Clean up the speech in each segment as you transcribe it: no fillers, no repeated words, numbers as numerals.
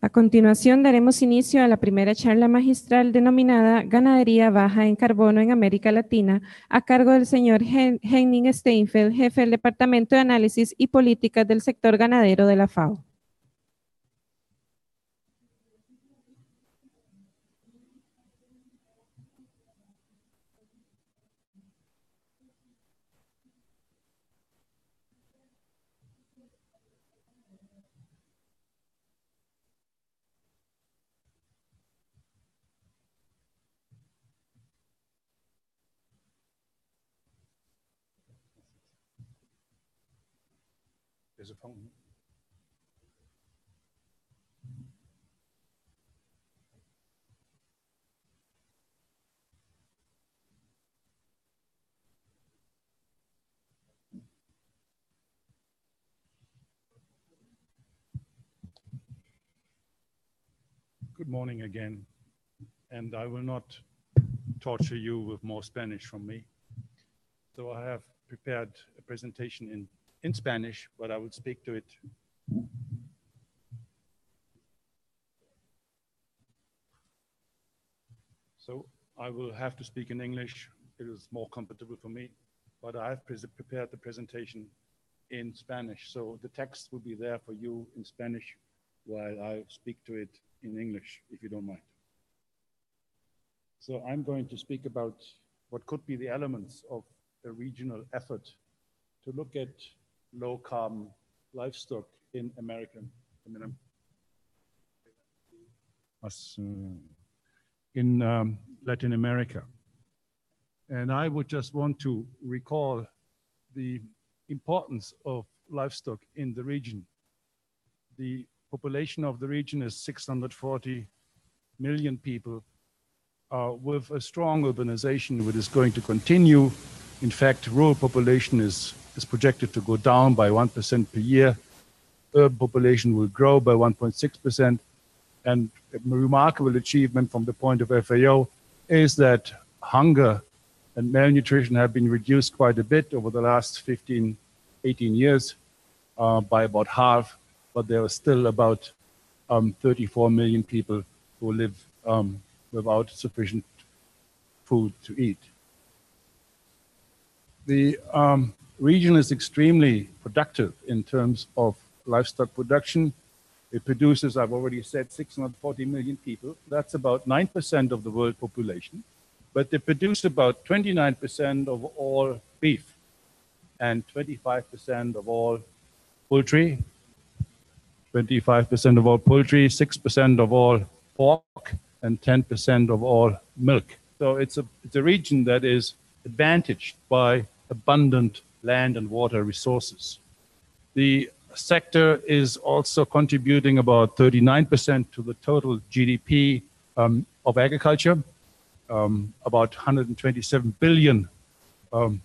A continuación daremos inicio a la primera charla magistral denominada Ganadería Baja en Carbono en América Latina, a cargo del señor Henning Steinfeld, jefe del Departamento de Análisis y Políticas del Sector Ganadero de la FAO. There's a phone. Good morning again, and I will not torture you with more Spanish from me. So I have prepared a presentation in Spanish, but I will speak to it. So I will have to speak in English. It is more comfortable for me, but I have prepared the presentation in Spanish. So the text will be there for you in Spanish while I speak to it in English, if you don't mind. So I'm going to speak about what could be the elements of a regional effort to look at low carbon livestock in Latin America. And I would just want to recall the importance of livestock in the region. The population of the region is 640 million people, with a strong urbanization, which is going to continue. In fact, rural population is projected to go down by 1% per year. Urban population will grow by 1.6%. And a remarkable achievement from the point of FAO is that hunger and malnutrition have been reduced quite a bit over the last 15, 18 years by about half, but there are still about 34 million people who live without sufficient food to eat. The region is extremely productive in terms of livestock production. It produces, I've already said, 640 million people. That's about 9% of the world population. But they produce about 29% of all beef and 25% of all poultry, 6% of all pork, and 10% of all milk. So it's a region that is advantaged by abundant land and water resources. The sector is also contributing about 39% to the total GDP of agriculture, about $127 billion of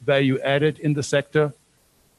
value added in the sector,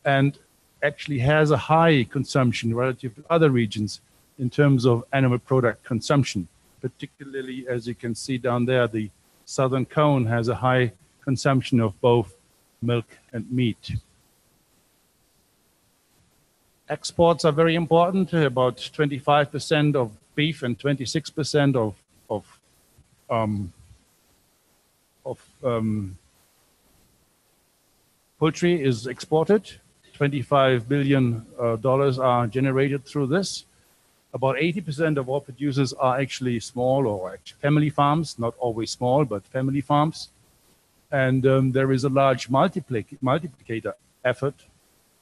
and actually has a high consumption relative to other regions in terms of animal product consumption. Particularly, as you can see down there, the southern cone has a high consumption of both milk and meat. Exports are very important. About 25% of beef and 26% of poultry is exported. $25 billion are generated through this. About 80% of all producers are actually small or family farms, not always small, but family farms. And there is a large multiplicator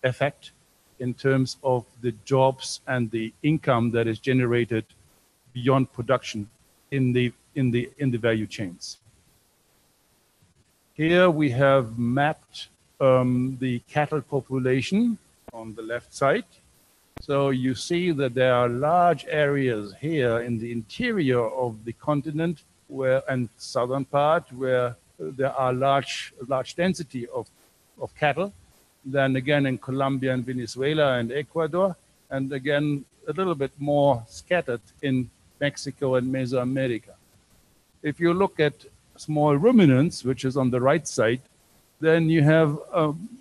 effect in terms of the jobs and the income that is generated beyond production in the value chains. Here we have mapped the cattle population on the left side. So you see that there are large areas here in the interior of the continent and southern part where there are large density of cattle. Then again in Colombia and Venezuela and Ecuador, and again a little bit more scattered in Mexico and Mesoamerica. If you look at small ruminants, which is on the right side, then you have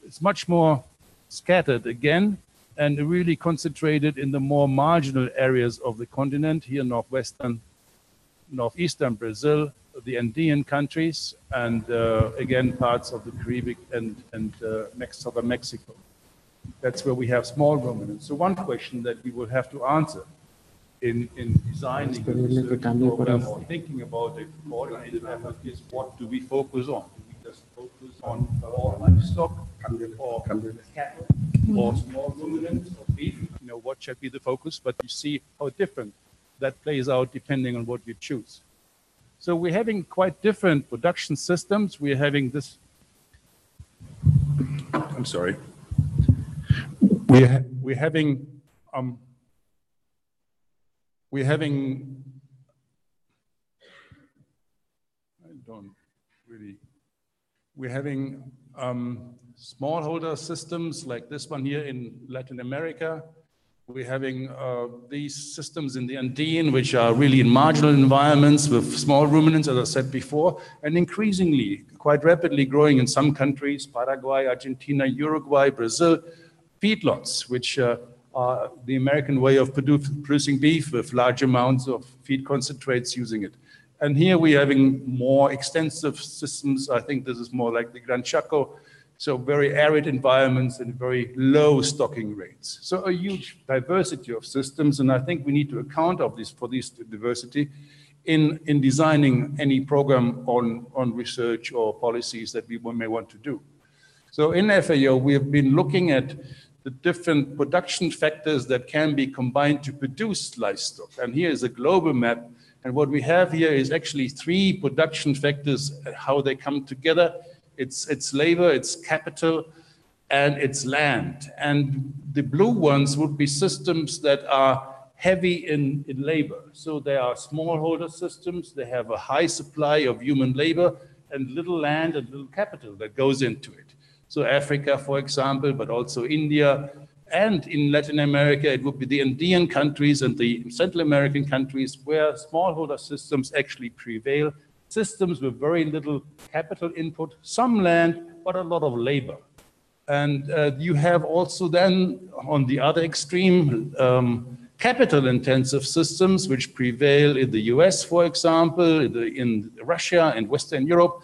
it's much more scattered again, and really concentrated in the more marginal areas of the continent, here northeastern Brazil, the Andean countries, and again, parts of the Caribbean and southern Mexico. That's where we have small ruminants. So one question that we will have to answer in designing a research program or thinking about a coordinated effort is, what do we focus on? Do we just focus on all livestock or cattle or small ruminants or beef? You know, what should be the focus? But you see how different that plays out depending on what you choose. So we're having quite different production systems. We're having this, I'm sorry. We're having smallholder systems like this one here in Latin America. We're having these systems in the Andean, which are really in marginal environments with small ruminants, as I said before, and increasingly, quite rapidly growing in some countries, Paraguay, Argentina, Uruguay, Brazil, feedlots, which are the American way of producing beef with large amounts of feed concentrates using it. And here we're having more extensive systems. I think this is more like the Gran Chaco, so very arid environments and very low stocking rates. So a huge diversity of systems, and I think we need to account for this diversity in designing any program on research or policies that we may want to do. So in FAO, we have been looking at the different production factors that can be combined to produce livestock. And here is a global map. And what we have here is actually 3 production factors, how they come together. It's labor, it's capital, and it's land. And the blue ones would be systems that are heavy in labor. So they are smallholder systems. They have a high supply of human labor and little land and little capital that goes into it. So Africa, for example, but also India, and in Latin America, it would be the Andean countries and the Central American countries where smallholder systems actually prevail, systems with very little capital input, some land, but a lot of labor. And you have also then, on the other extreme, capital-intensive systems which prevail in the US, for example, in Russia and Western Europe,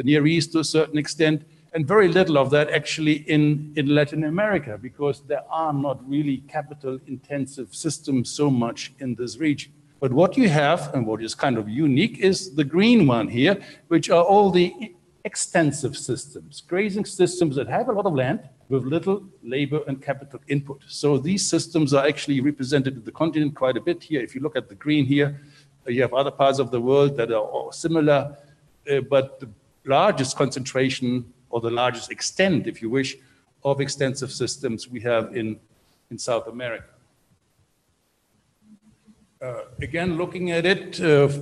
Near East to a certain extent, and very little of that actually in Latin America, because there are not really capital-intensive systems so much in this region. But what you have, and what is kind of unique, is the green one here, which are all the extensive systems, grazing systems that have a lot of land with little labor and capital input. So these systems are actually represented in the continent quite a bit here. If you look at the green here, you have other parts of the world that are all similar, but the largest concentration, or the largest extent, if you wish, of extensive systems we have in South America. Again, looking at it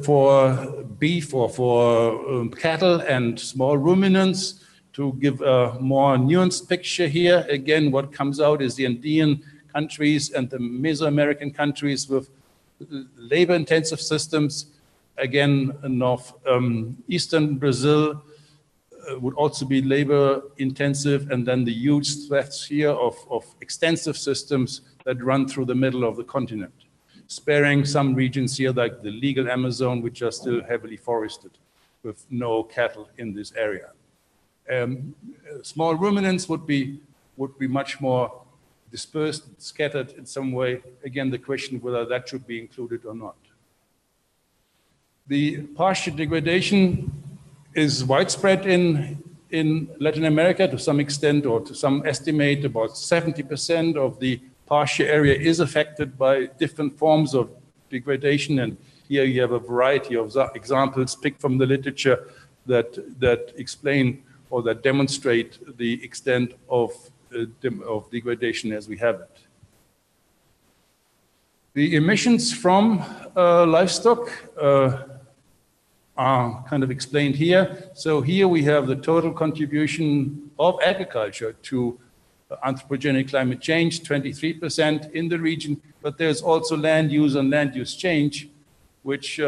for beef or for cattle and small ruminants, to give a more nuanced picture here, again, what comes out is the Andean countries and the Mesoamerican countries with labor-intensive systems. Again, northeastern Brazil would also be labor-intensive, and then the huge threats here of extensive systems that run through the middle of the continent, sparing some regions here like the legal Amazon, which are still heavily forested with no cattle in this area. Small ruminants would be much more dispersed, scattered in some way. Again, the question whether that should be included or not. The pasture degradation is widespread in Latin America to some extent, or to some estimate about 70% of the pasture area is affected by different forms of degradation. And here you have a variety of examples picked from the literature that explain or that demonstrate the extent of degradation as we have it. The emissions from livestock are kind of explained here. So here we have the total contribution of agriculture to anthropogenic climate change, 23% in the region, but there's also land use and land use change, which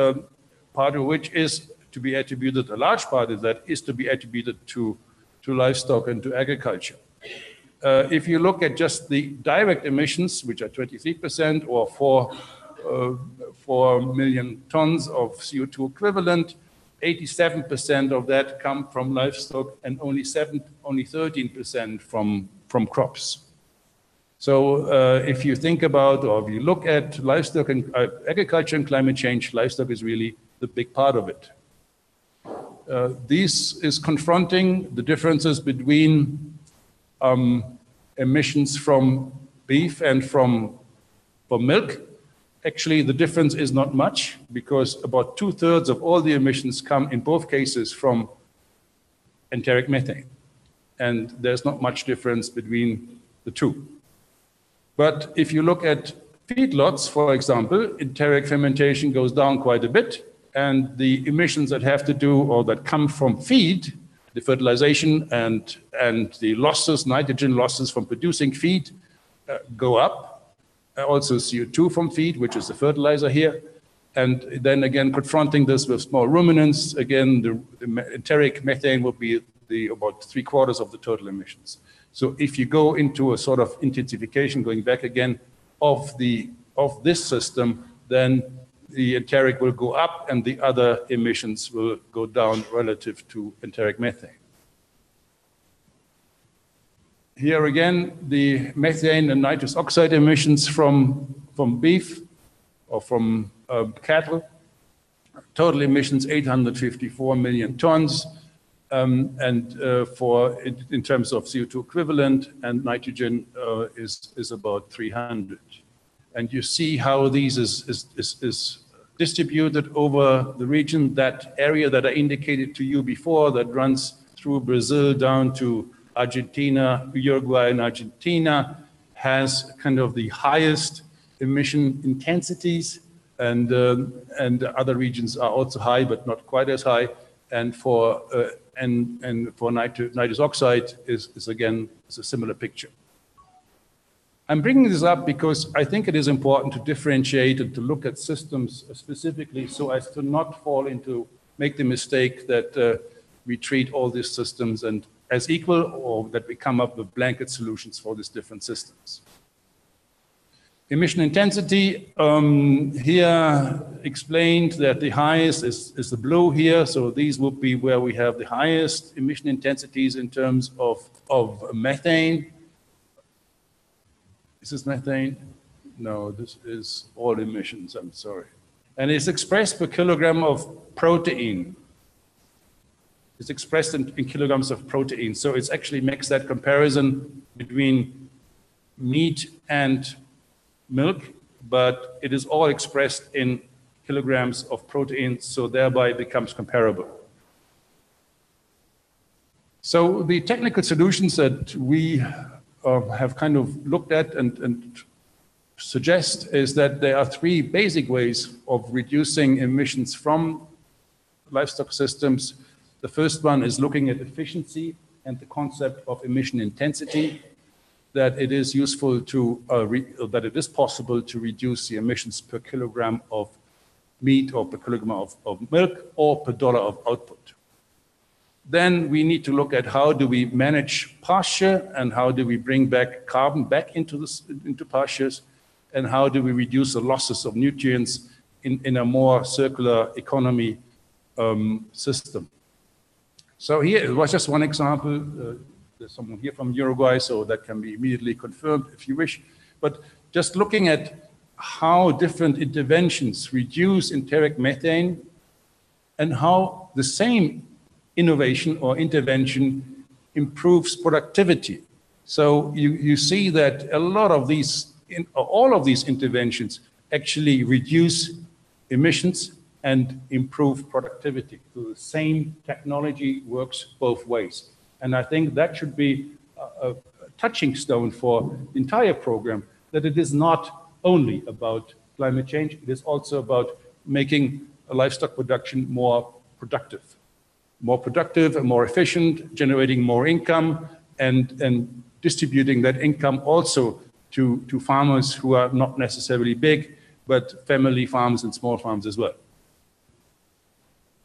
part of which is to be attributed, a large part of that is to be attributed to livestock and to agriculture. If you look at just the direct emissions, which are 23% or 4 million tons of CO2 equivalent, 87% of that come from livestock and only 13% from crops. So if you think about, or if you look at livestock and agriculture and climate change, livestock is really the big part of it. This is confronting the differences between emissions from beef and from milk. Actually, the difference is not much because about 2/3 of all the emissions come in both cases from enteric methane. And there's not much difference between the two. But if you look at feedlots, for example, enteric fermentation goes down quite a bit. And the emissions that have to do or that come from feed, the fertilization and the losses, nitrogen losses from producing feed go up. Also CO2 from feed, which is the fertilizer here. And then again, confronting this with small ruminants, again, the enteric methane will be about 3/4 of the total emissions. So if you go into a sort of intensification, going back again, of this system, then the enteric will go up and the other emissions will go down relative to enteric methane. Here again, the methane and nitrous oxide emissions from beef or from cattle. Total emissions 854 million tons, and in terms of CO2 equivalent, and nitrogen is about 300. And you see how these is distributed over the region. That area that I indicated to you before, that runs through Brazil down to Argentina, Uruguay and Argentina, has kind of the highest emission intensities, and other regions are also high, but not quite as high. And for nitrous oxide is again a similar picture. I'm bringing this up because I think it is important to differentiate and to look at systems specifically so as to not make the mistake that we treat all these systems as equal, or that we come up with blanket solutions for these different systems. Emission intensity, here explained that the highest is the blue here. So these would be where we have the highest emission intensities in terms of methane. Is this methane? No, this is all emissions, I'm sorry. And it's expressed per kilogram of protein. It's expressed in kilograms of protein. So it actually makes that comparison between meat and milk, but it is all expressed in kilograms of protein, so thereby it becomes comparable. So the technical solutions that we have kind of looked at and suggest is that there are three basic ways of reducing emissions from livestock systems. The first one is looking at efficiency and the concept of emission intensity, that it is useful to, that it is possible to reduce the emissions per kilogram of meat or per kilogram of milk or per dollar of output. Then we need to look at how do we manage pasture and how do we bring back carbon back into pastures, and how do we reduce the losses of nutrients in a more circular economy system. So here it was just one example. There's someone here from Uruguay, so that can be immediately confirmed if you wish. But just looking at how different interventions reduce enteric methane and how the same innovation or intervention improves productivity. So you see that a lot of these, all of these interventions actually reduce emissions and improve productivity. So the same technology works both ways. And I think that should be a touching stone for the entire program, that it is not only about climate change, it is also about making livestock production more productive and more efficient, generating more income, and distributing that income also to farmers who are not necessarily big, but family farms and small farms as well.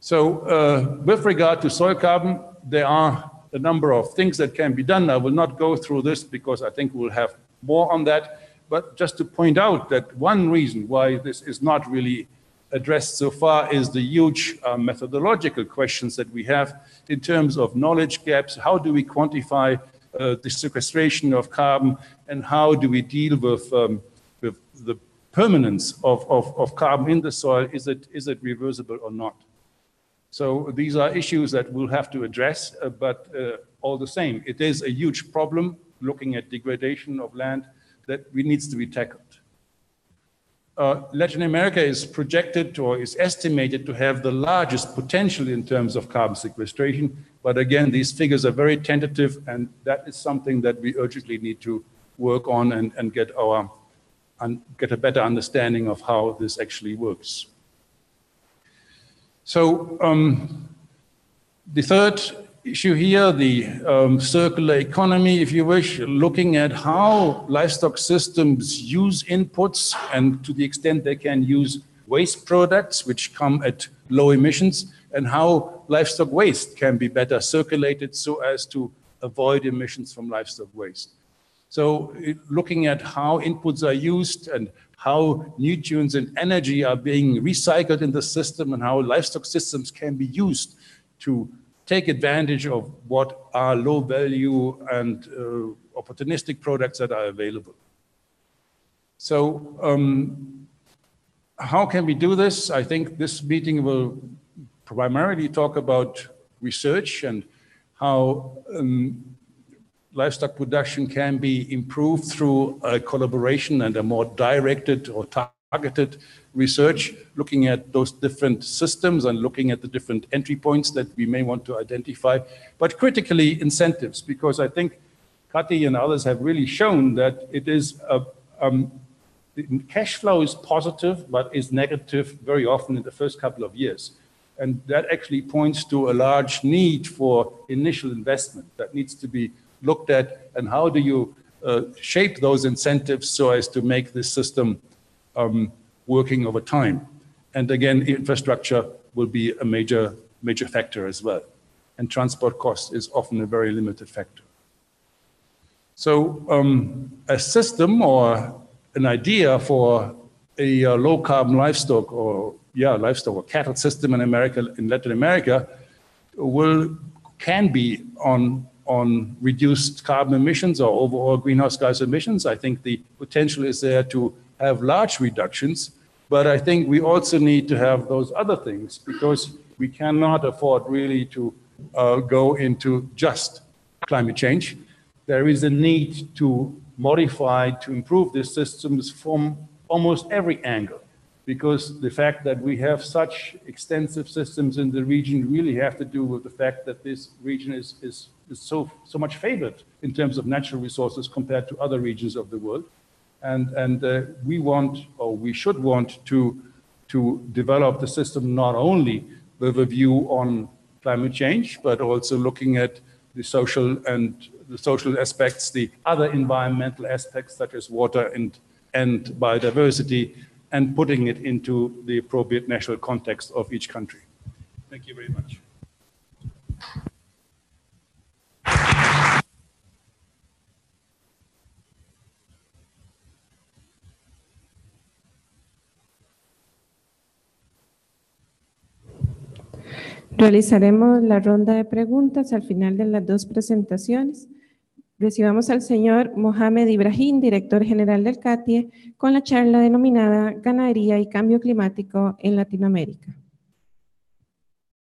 So with regard to soil carbon, there are a number of things that can be done. I will not go through this because I think we'll have more on that, but just to point out that one reason why this is not really addressed so far is the huge methodological questions that we have in terms of knowledge gaps. How do we quantify the sequestration of carbon, and how do we deal with the permanence of carbon in the soil? Is it reversible or not? So these are issues that we'll have to address, but all the same, it is a huge problem looking at degradation of land that needs to be tackled. Latin America is projected or is estimated to have the largest potential in terms of carbon sequestration. But again, these figures are very tentative, and that is something that we urgently need to work on and get a better understanding of how this actually works. So the third issue here, the circular economy, if you wish, looking at how livestock systems use inputs and to the extent they can use waste products which come at low emissions, and how livestock waste can be better circulated so as to avoid emissions from livestock waste. So looking at how inputs are used and how nutrients and energy are being recycled in the system, and how livestock systems can be used to take advantage of what are low value and opportunistic products that are available. So how can we do this? I think this meeting will primarily talk about research and how livestock production can be improved through a collaboration and a more directed or targeted research, looking at those different systems and looking at the different entry points that we may want to identify, but critically incentives, because I think Kati and others have really shown that it is cash flow is positive, but is negative very often in the first couple of years. And that actually points to a large need for initial investment that needs to be looked at, and how do you shape those incentives so as to make this system working over time. And again, infrastructure will be a major factor as well. And transport cost is often a very limited factor. So a system or an idea for a low carbon livestock or cattle system in Latin America can be on reduced carbon emissions or overall greenhouse gas emissions. I think the potential is there to have large reductions, but I think we also need to have those other things, because we cannot afford really to go into just climate change. There is a need to modify, to improve these systems from almost every angle, because the fact that we have such extensive systems in the region really have to do with the fact that this region is so much favored in terms of natural resources compared to other regions of the world. And we should want to develop the system not only with a view on climate change, but also looking at the social aspects, the other environmental aspects such as water and biodiversity, and putting it into the appropriate national context of each country. Thank you very much. Realizaremos la ronda de preguntas al final de las dos presentaciones. Recibamos al señor Mohamed Ibrahim, director general del CATIE, con la charla denominada Ganadería y Cambio Climático en Latinoamérica.